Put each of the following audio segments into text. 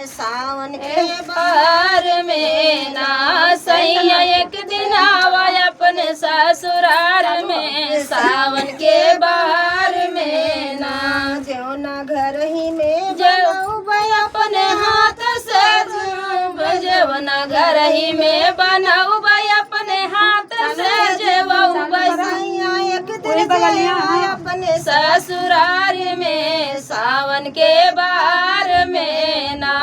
सावन के बहार में ना सैया एक दिन आवा अपने ससुराल में सावन के बहार में ना जो ना घर ही में जलाऊ अपने हाथ से जो ना घर ही में बनाऊ अपने हाथ से जेवाऊ सैया एक दिन अपने ससुराल में सावन के बहार में ना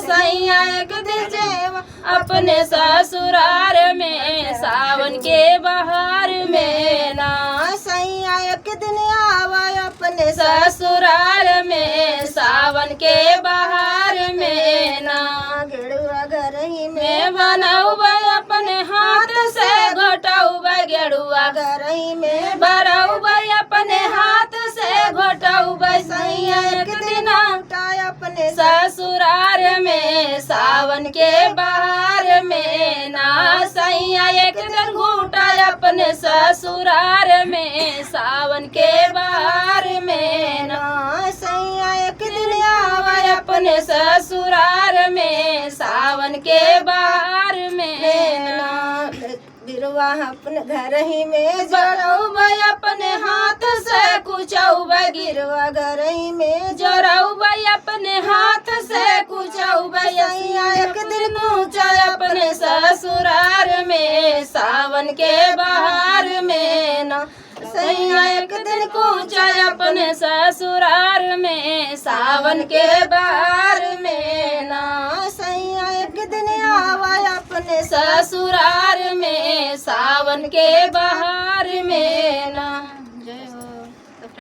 सैया एक दिन जेवा अपने ससुराल में सावन के बहार में ना सैया एक दिन आवा अपने ससुराल में सावन के बहार में ना गेड़ुआ घर ही में बनाऊ अपने हाथ से घोटाऊ गेड़ुआ घर ही में भराऊ अपने हाथ से घोटाऊ सैया एक दिन अपने ससुराल में सावन के बहार में ना सैया एक दिन घूटा अपने ससुराल में सावन के बहार में ना सैया एक दिन आवा अपने ससुराल में सावन के बहार में ना बिरवा अपने घर ही में जराऊ अपने हाथ से कुचाऊ गिरवा घर ही में जराऊ अपने हाथ से कुचाऊ सैया एक दिन कूचा अपने ससुराल में सावन के बहार में ना सैया एक दिन कूचा अपने ससुराल में सावन के बहार में ना सैया एक दिन आवा अपने ससुराल में सावन के बहार में ना।